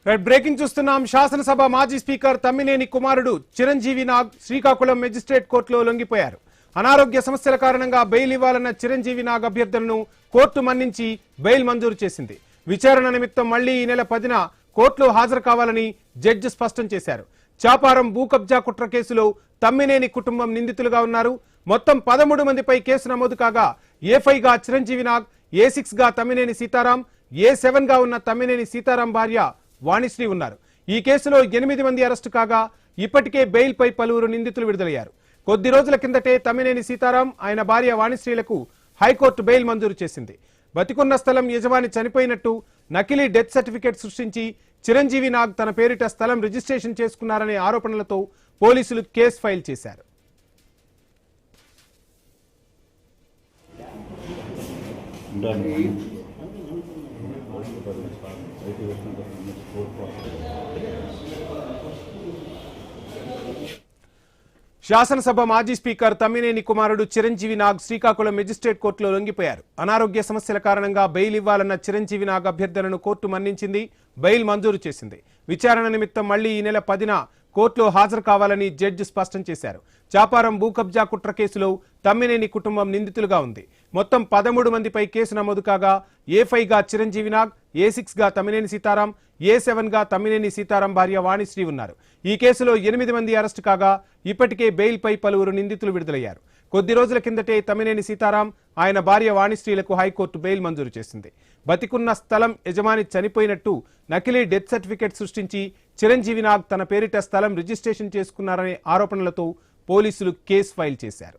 Breaking చూస్తున్నాం. శాసనసభ మాజీ స్పీకర్ తమ్మినేని కుమారుడు చిరంజీవి నాగ్ శ్రీకాకుళం మెజిస్ట్రేట్ కోర్టులో లొంగిపోయారు. అనారోగ్య సమస్యల కారణంగా బెయిల్ ఇవ్వాలన్న చిరంజీవి నాగ్ అభ్యర్థనను కోర్టు మన్నించి బెయిల్ మంజూరు చేసింది. విచారణ నిమిత్తం మళ్లీ ఈ నెల 10న కోర్టులో హాజరు కావాలని జడ్జి స్పష్టం చేశారు. చాపారం భూ కబ్జా కుట్ర కేసులో తమ్మినేని కుటుంబం నిందితులుగా ఉన్నారు. మొత్తం 13 మందిపై కేసు నమోదు కాగా A5 గా చిరంజీవి నాగ్, A6 గా తమ్మినేని సీతారాం, A7 గా ఉన్న తమ్మినేని సీతారాం భార్య వాణిశ్రీ ఉన్నారు. ఈ కేసులో 8 మంది అరెస్టు కాగా ఇప్పటికే బెయిల్ పై పలువురు నిందితులు విడుదలయ్యారు. కొద్ది రోజుల కిందటే తమ్మినేని సీతారాం, ఆయన భార్య వాణిశ్రీలకు హైకోర్టు బెయిల్ మంజూరు చేసింది. బతికున్న స్థలం యజమాని చనిపోయినట్టు నకిలీ డెత్ సర్టిఫికేట్ సృష్టించి చిరంజీవి నాగ్ తన పేరిట స్థలం రిజిస్ట్రేషన్ చేసుకున్నారనే ఆరోపణలతో పోలీసులు కేసు ఫైల్ చేశారు. శాసనసభ మాజీ స్పీకర్ తమ్మినేని కుమారుడు చిరంజీవి నాగ్ శ్రీకాకుళం మెజిస్ట్రేట్ కోర్టులో లొంగిపోయారు. అనారోగ్య సమస్యల కారణంగా బెయిల్ ఇవ్వాలన్న చిరంజీవి నాగ్ అభ్యర్థనను కోర్టు మన్నించింది, బెయిల్ మంజూరు చేసింది. విచారణ నిమిత్తం మళ్లీ ఈ నెల 10న కోర్టులో హాజరు కావాలని జడ్జి స్పష్టం చేశారు. చాపారం భూ కబ్జా కుట్ర కేసులో తమ్మినేని కుటుంబం నిందితులుగా ఉంది. మొత్తం 13 మందిపై కేసు నమోదు కాగా A5 గా చిరంజీవి నాగ్, A6 గా తమ్మినేని సీతారాం, A7 గా తమ్మినేని సీతారాం భార్య వాణిశ్రీ ఉన్నారు. ఈ కేసులో 8 మంది అరెస్టు కాగా ఇప్పటికే బెయిల్ పై పలువురు నిందితులు విడుదలయ్యారు. కొద్ది రోజుల కిందటే తమ్మినేని సీతారాం, ఆయన భార్య వాణిశ్రీలకు హైకోర్టు బెయిల్ మంజూరు చేసింది. బతికున్న స్థలం యజమాని చనిపోయినట్టు నకిలీ డెత్ సర్టిఫికేట్ సృష్టించి చిరంజీవి నాగ్ తన పేరిట స్థలం రిజిస్ట్రేషన్ చేసుకున్నారనే ఆరోపణలతో పోలీసులు కేసు ఫైల్ చేశారు.